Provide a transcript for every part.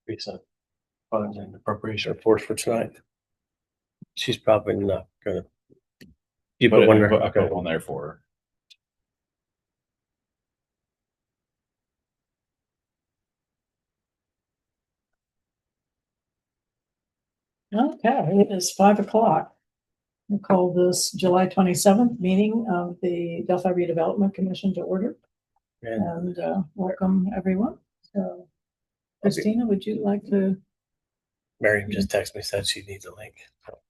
increase on funds and appropriation report for tonight. She's probably not gonna. You put one. I put one there for her. Okay, it is 5 o'clock. We call this July 27th meeting of the Delphi Redevelopment Commission to order, and welcome everyone. So, Christina, would you like to? Miriam just texted me, said she needs a link.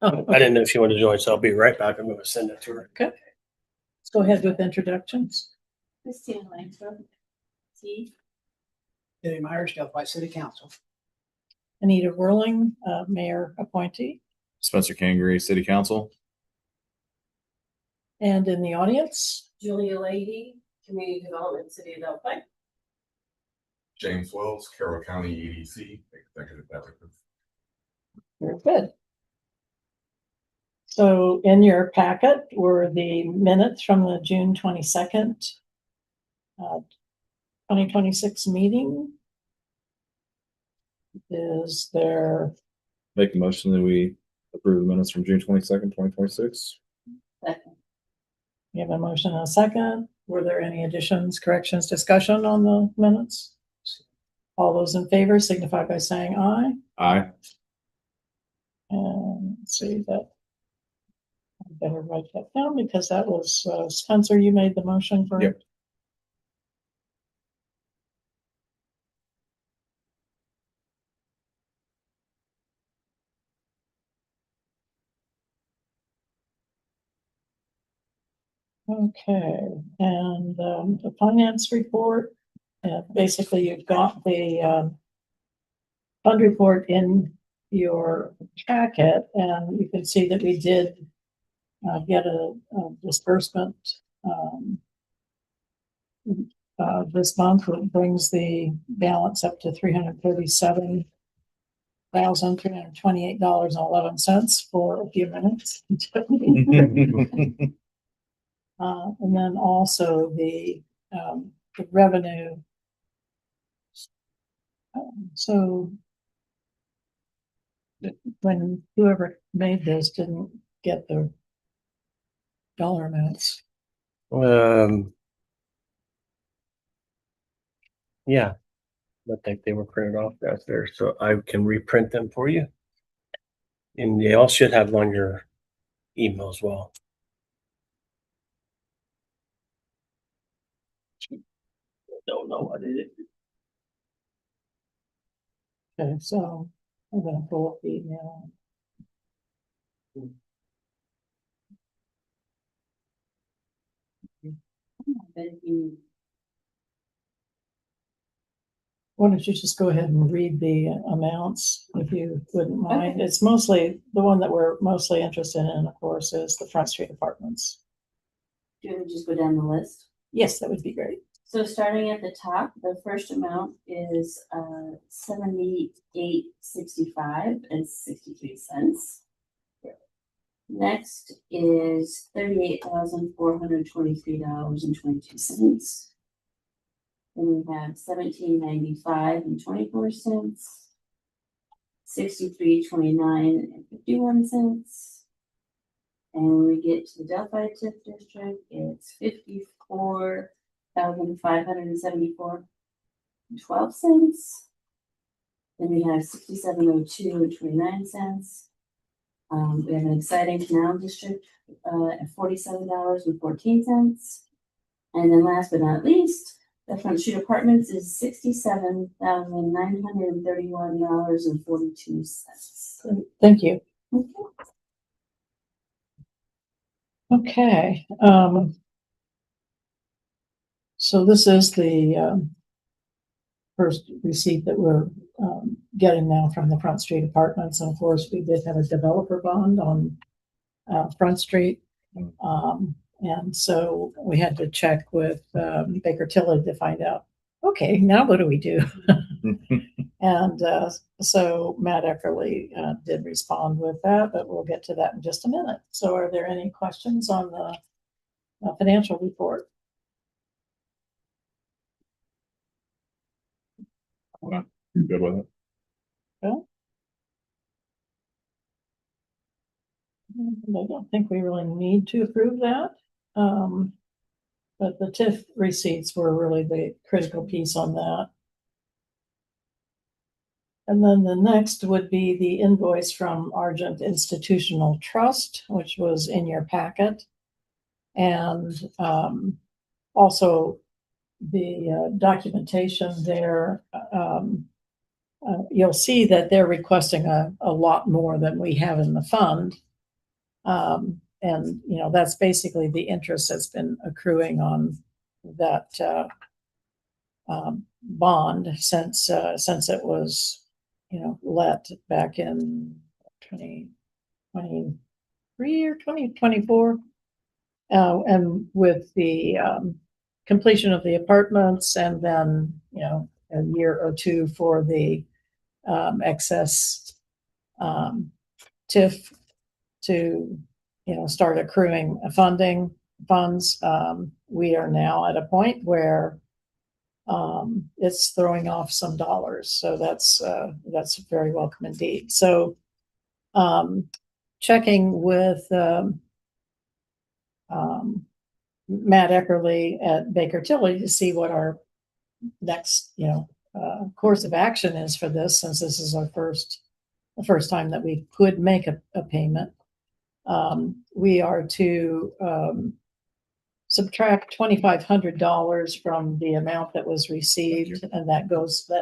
Oh, I okay. didn't know if she wanted to join, so I'll be right back. I'm gonna send it to her. Okay. Let's go ahead with introductions. Christina Langsford, T. Danny Myers, Delphi City Council. Anita Whirling, Mayor appointee. Spencer Kangaree, City Council. And in the audience, Julia Lady, Community Development, City of Delphi. James Wells, Carroll County EDC, Executive Director. very good. So in your packet were the minutes from the June 22nd, 2026 meeting. Is there? Make a motion that we approve the minutes from June 22nd, 2026. Second. We have a motion and a second. Were there any additions, corrections, discussion on the minutes? All those in favor signify by saying aye. Aye. And let's see that. I better write that down because that was Spencer, you made the motion for. Yep. Okay, and the finance report, basically you've got the fund report in your packet, and you can see that we did get a disbursement this month, which brings the balance up to $337,328.11 for a few minutes. And then also the revenue. So when whoever made this didn't get the dollar amounts. Yeah, I think they were printed off out there, so I can reprint them for you. And they all should have on your email as well. Don't know what it is. Okay, so I'm gonna pull up the email. Why don't you just go ahead and read the amounts if you wouldn't mind? Okay. It's mostly the one that we're mostly interested in, of course, is the Front Street Apartments. Do you want to just go down the list? Yes, that would be great. So starting at the top, the first amount is $78.65. Next is $38,423.22. Then we have $17.95.24, $63.29.51. And when we get to the Delphi TIF district, it's $54,574.12. Then we have $67.02.29. We have an exciting canal district at $47.14. And then last but not least, the Front Street Apartments is $67,931.42. Thank you. Okay, so this is the first receipt that we're getting now from the Front Street Apartments. And of course, we did have a developer bond on Front Street. And so we had to check with Baker Tilly to find out, okay, now what do we do? And so Matt Eckerly did respond with that, but we'll get to that in just a minute. So are there any questions on the financial report? You good with it? I don't think we really need to approve that. But the TIF receipts were really the critical piece on that. And then the next would be the invoice from Argent Institutional Trust, which was in your packet. And also the documentation there, you'll see that they're requesting a lot more than we have in the fund. And, you know, that's basically the interest that's been accruing on that bond since it was, you know, let back in 2023 or 2024. And with the completion of the apartments and then, you know, a year or two for the excess TIF to, you know, start accruing funds. We are now at a point where it's throwing off some dollars. So that's very welcome indeed. So checking with Matt Eckerly at Baker Tilly to see what our next, you know, course of action is for this, since this is the first time that we could make a payment. We are to subtract $2,500 from the amount that was received, and that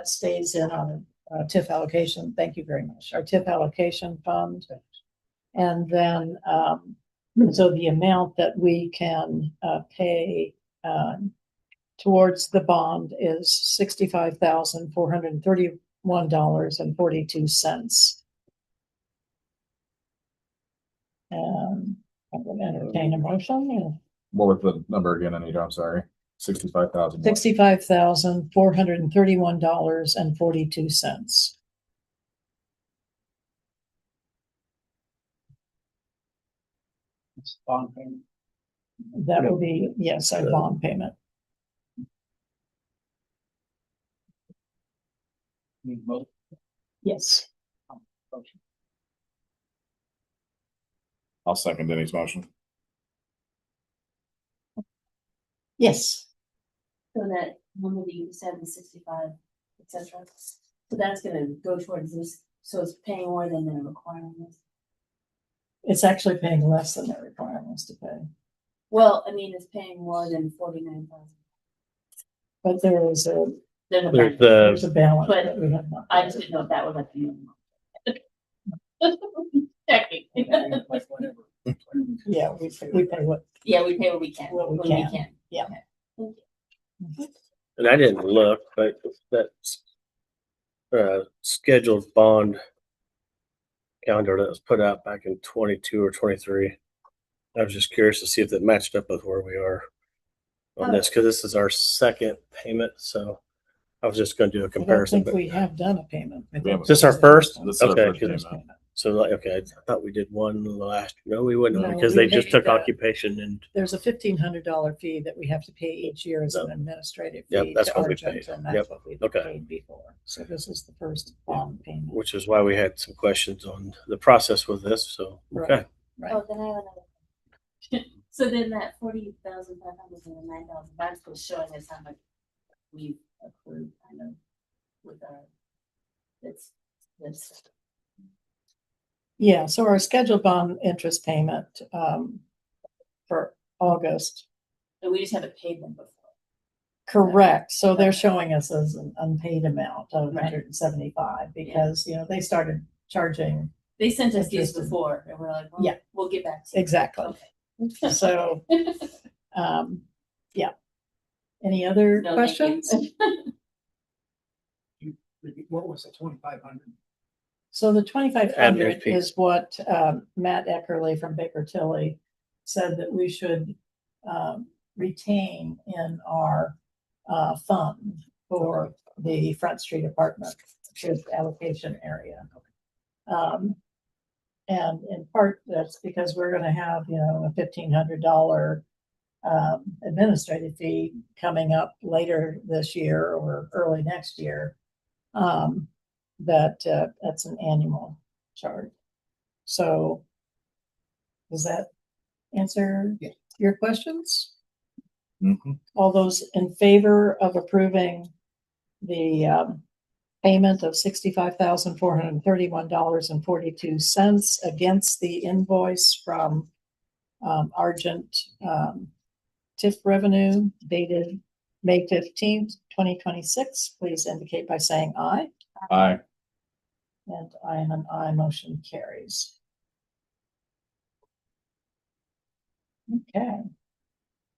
stays in our TIF allocation. Thank you very much. Our TIF allocation fund. And then, so the amount that we can pay towards the bond is $65,431.42. And I would entertain a motion. What was the number again, Anita? I'm sorry. 65,000. $65,431.42. It's bond payment. That will be, yes, our bond payment. Need both. Yes. I'll second Denny's motion. Yes. So that number that you said, the 65, et cetera, so that's gonna go towards this, so it's paying more than they're requiring us. It's actually paying less than they're requiring us to pay. Well, I mean, it's paying more than 49,000. But there is a, There's a balance But that we have not. I just didn't know if that was like the minimum. Checking. Like whatever. Yeah, we pay what, Yeah, we pay what we can. What we when can. Yeah. Okay. Thank you. And I didn't look, but that's scheduled bond calendar that was put out back in 22 or 23. I was just curious to see if it matched up with where we are on this, because this is our second payment. So I was just going to do a I don't comparison. think we have done a payment. I think Is this our the first? one. This is our Okay, first because payment. so like, okay, I thought we did one last. No, we wouldn't have, No, because we they just paid took that. occupation and There's a $1,500 fee that we have to pay each year as an administrative Yep, fee that's to what we Argent, paid. and Yep. that's what we Okay. paid before. So this is the first bond payment. which is why we had some questions on the process with this. So okay, Right. Oh, then I have another. So then that 40,500 and the 9,000, that's what's showing us how much we've accrued, kind of, with our, this. Yeah, so our scheduled bond interest payment for August. And we just haven't paid them before. Correct. So they're Okay. showing us as an unpaid amount of Right. 175 because, you know, they started charging. They sent us these Interesting. before, and we're like, well, Yeah. we'll get back to you. Exactly. Okay. So, yeah. Any other No, thank you. questions? What was it, 2,500? So the 2,500 Admin fee. is what Matt Eckerly from Baker Tilly said that we should retain in our fund for the Front Street apartment allocation area. And in part, that's because we're going to have, you know, a $1,500 administrative fee coming up later this year or early next year. that's an annual charge. So does that answer Yeah. your questions? Mhm. All those in favor of approving the payment of $65,431.42 against the invoice from Argent TIF revenue dated May 15th, 2026, please indicate by saying aye. Aye. And I am an aye, motion carries. Okay.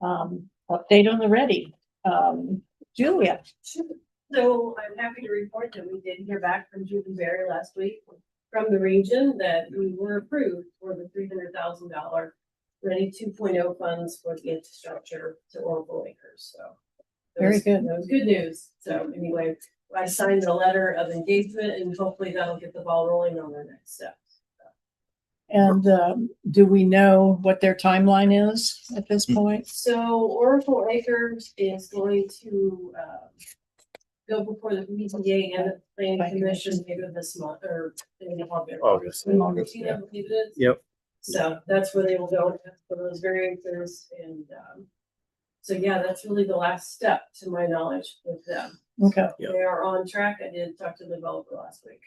Update on the ready. Julia. So I'm happy to report that we did hear back from Julie Berry last week from the region that we were approved for the $300,000 Ready 2.0 funds for the infrastructure to Oracle Acres, so. Very good. That was good news. So anyway, I signed a letter of engagement and hopefully that'll get the ball rolling on the next steps. And do we know what their timeline is at this point? So Oracle Acres is going to go before the BZA and the planning commission later this month or in August. August, yeah, I believe it is. Yep. So that's where they will go for those variances and so yeah, that's really the last step to my knowledge with them. Okay. Yep. They are on track. I did talk to the developer last week.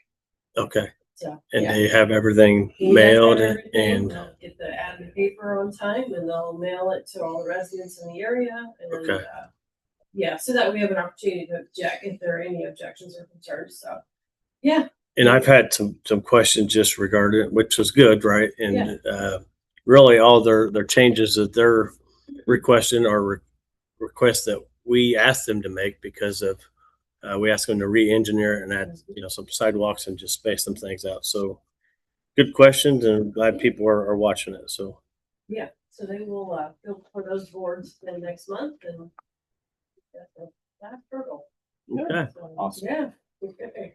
Okay. So. And yeah. they have everything He has mailed everything. and, They'll get the admin paper on time and they'll mail it to all the residents in the area and Okay. yeah, so that we have an opportunity to object if there are any objections or concerns. So yeah. and I've had some questions just regarding it, which was good, right? And Yeah. really all their changes that they're requesting are requests that we asked them to make because of we asked them to re-engineer it and add some sidewalks and just space some things out. So good questions, and glad people are watching it. So yeah, so they will go for those boards then next month and that's fertile. okay. So, Awesome. yeah. Okay.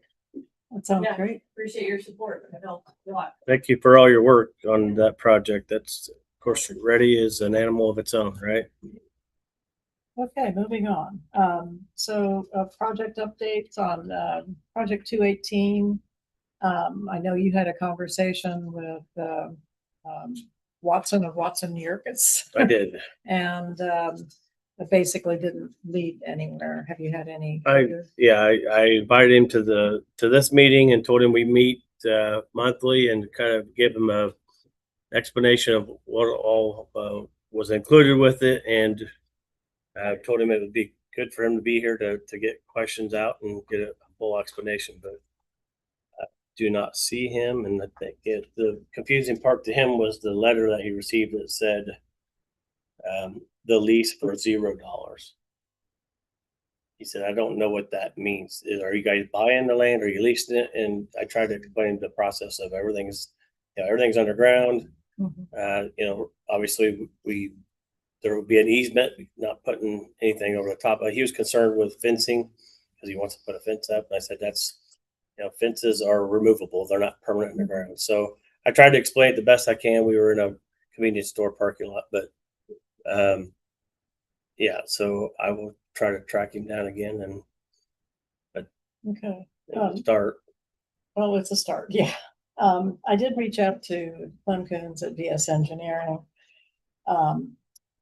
That sounds Yeah. great. Appreciate your support. It helped a lot. Thank you for all your work on that project. That's, of course, Ready is an animal of its own, right? Okay, moving on. So project updates on project 218. I know you had a conversation with Watson of Watson Yerkes. I did. And it basically didn't lead anywhere. Have you had any? I invited him to this meeting and told him we meet monthly and kind of give him a explanation of what all was included with it, and I told him it would be good for him to be here to get questions out and get a full explanation. But I do not see him, and I think the confusing part to him was the letter that he received that said the lease for $0. He said, I don't know what that means. Are you guys buying the land? Or are you leasing it? And I tried to explain the process of everything's underground. Mhm. Obviously there would be an easement, not putting anything over the top. He was concerned with fencing because he wants to put a fence up. And I said, fences are removable. They're not permanent in the ground. So I tried to explain it the best I can. We were in a convenience store parking lot, but so I will try to track him down again Okay. start. Well, it's a start. Yeah. I did reach out to Clem Coons at VS Engineering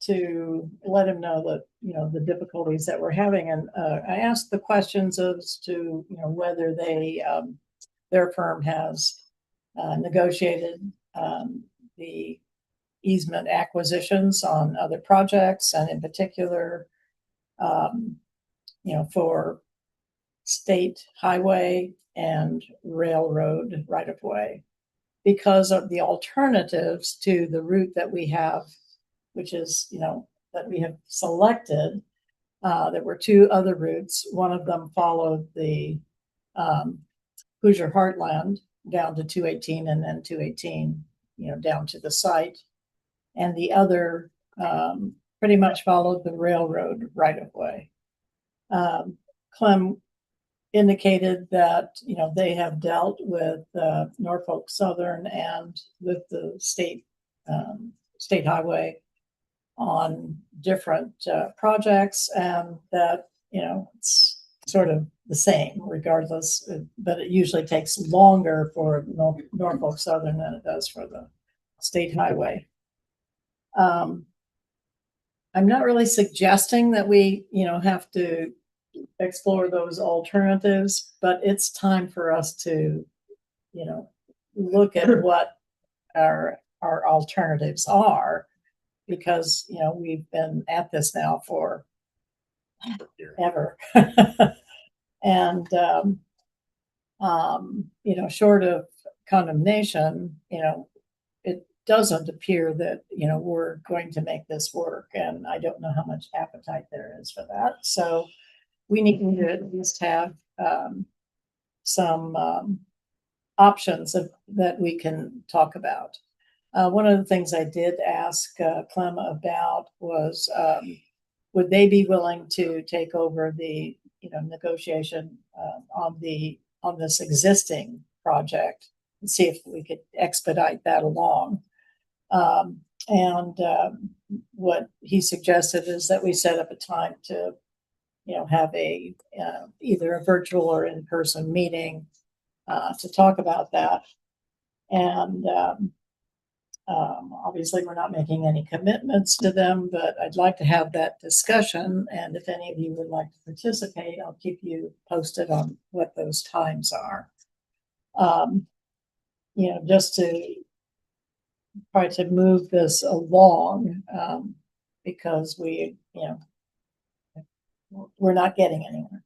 to let him know that, the difficulties that we're having. And I asked the questions as to, whether their firm has negotiated the easement acquisitions on other projects, and in particular, for state highway and railroad right of way, because of the alternatives to the route that we have, which is, that we have selected. There were two other routes. One of them followed the Hoosier Heartland down to 218 and then 218, down to the site. And the other pretty much followed the railroad right of way. Clem indicated that, they have dealt with Norfolk Southern and with the state highway on different projects, and that, it's sort of the same regardless, but it usually takes longer for Norfolk Southern than it does for the state highway. I'm not really suggesting that we, have to explore those alternatives, but it's time for us to, look at what our alternatives are, because, we've been at this now for ever. And, short of condemnation, it doesn't appear that, we're going to make this work. And I don't know how much appetite there is for that. So we need to at least have some options that we can talk about. One of the things I did ask Clem about was, would they be willing to take over the negotiation on this existing project and see if we could expedite that along. What he suggested is that we set up a time to, have either a virtual or in-person meeting to talk about that. And obviously, we're not making any commitments to them, but I'd like to have that discussion. And if any of you would like to participate, I'll keep you posted on what those times are. Just to try to move this along, because we're not getting anywhere.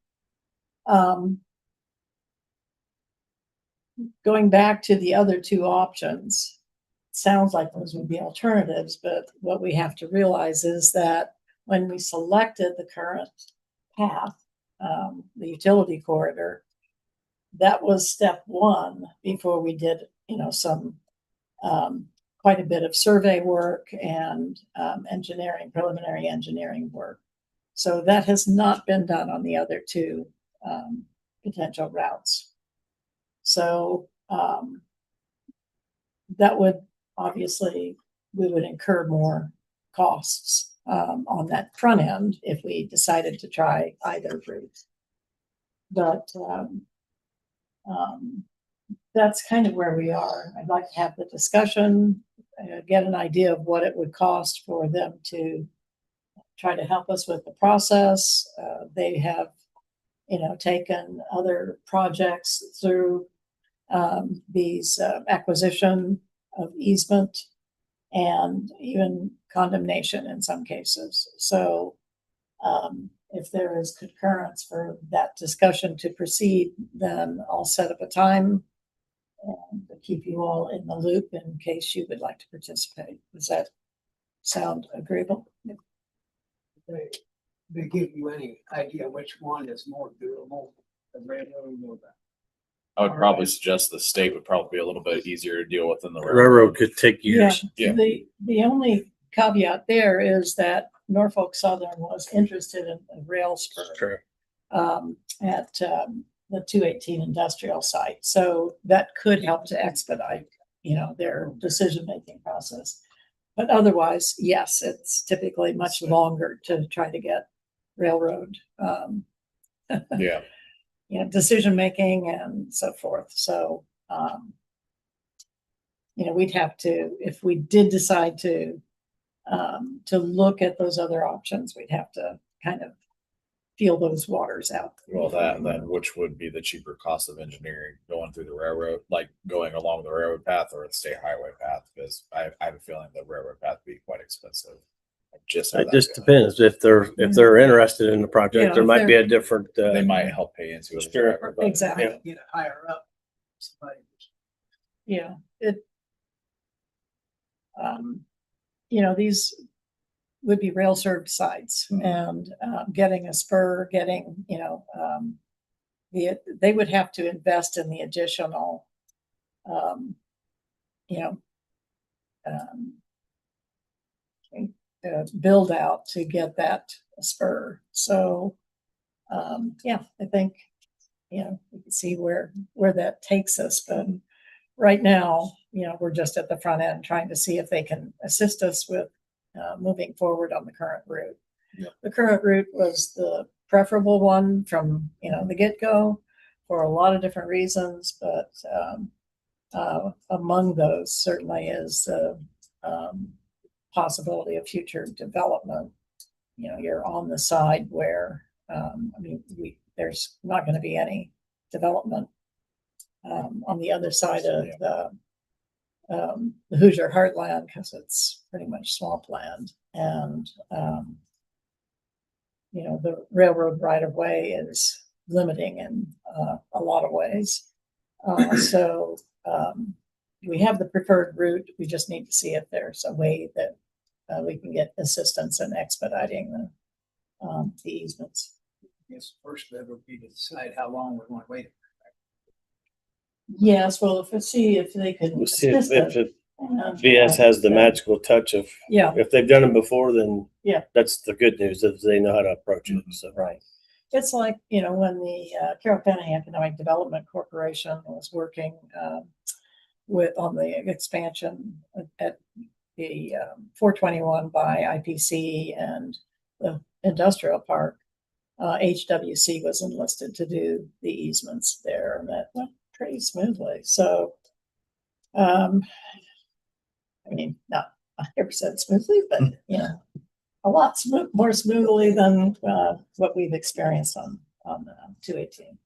Going back to the other two options, sounds like those would be alternatives, but what we have to realize is that when we selected the current path, the utility corridor, that was step one before we did, some quite a bit of survey work and preliminary engineering work. So that has not been done on the other two potential routes. So that would obviously, we would incur more costs on that front end if we decided to try either route. But that's kind of where we are. I'd like to have the discussion, get an idea of what it would cost for them to try to help us with the process. They have, taken other projects through these acquisition of easement and even condemnation in some cases. So if there is concurrence for that discussion to proceed, then I'll set up a time and keep you all in the loop in case you would like to participate. Does that sound agreeable? They give you any idea which one is more doable, the railroad or the? I would probably suggest the state would probably be a little bit easier to deal with than the Railroad could take years. Yeah. The only caveat there is that Norfolk Southern was interested in a rail spur Sure. at the 218 industrial site. So that could help to expedite, their decision-making process. But otherwise, yes, it's typically much longer to try to get railroad, Yeah. decision-making and so forth. So, we'd have to, if we did decide to look at those other options, we'd have to kind of feel those waters out. Well, then which would be the cheaper cost of engineering, going through the railroad, like going along the railroad path or the state highway path? Because I have a feeling the railroad path would be quite expensive. It just depends if they're interested in the project. Yeah, there if might be they're- a different. They might help pay into it. Sure. Exactly. Yeah. Get it higher up. Somebody. Yeah, these would be rail served sites, and getting a spur, they would have to invest in the additional, build out to get that spur. So, I think, we can see where that takes us. But right now, we're just at the front end trying to see if they can assist us with moving forward on the current route. Yeah. The current route was the preferable one from, the get-go for a lot of different reasons, but among those certainly is the possibility of future development. You're on the side where, there's not going to be any development on the other side of the Hoosier Heartland, because it's pretty much swampland, and the railroad right of way is limiting in a lot of ways. So we have the preferred route. We just need to see if there's a way that we can get assistance in expediting the easements. Yes, first step would be to decide how long we're going to wait. Yes, well, see if they could We'll see if, assist it. VS has the magical touch of, Yeah, if they've done it before, then Yeah. that's the good news, if they know how to approach it. So right. It's like, when the Carroll County Economic Development Corporation was working on the expansion at the 421 by IPC and the industrial park. HWC was enlisted to do the easements there, and that went pretty smoothly. So, not 100% smoothly, but a lot more smoothly than what we've experienced on 218.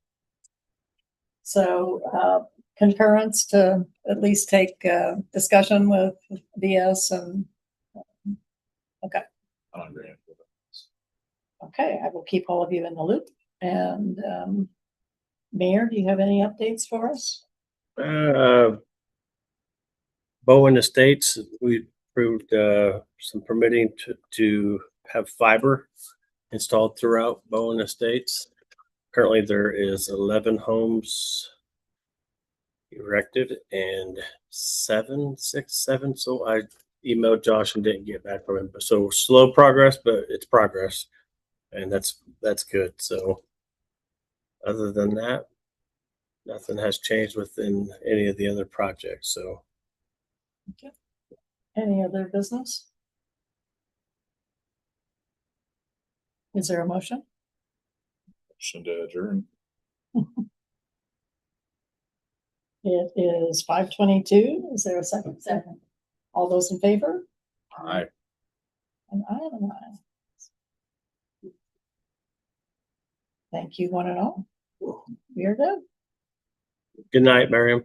So, concurrence to at least take discussion with VS and I'm agreeing with it. okay, I will keep all of you in the loop. And Mayor, do you have any updates for us? Bowen Estates, we approved some permitting to have fiber installed throughout Bowen Estates. Currently, there is 11 homes erected and 7. So I emailed Josh and didn't get back from him. So slow progress, but it's progress, and that's good. So other than that, nothing has changed within any of the other projects. So Okay. Any other business? Is there a motion? Motion to adjourn. It is 5:22. Is there a second? Second. All those in favor? Aye. And I am an aye. Thank you, one and all. We are good. good night, Miriam.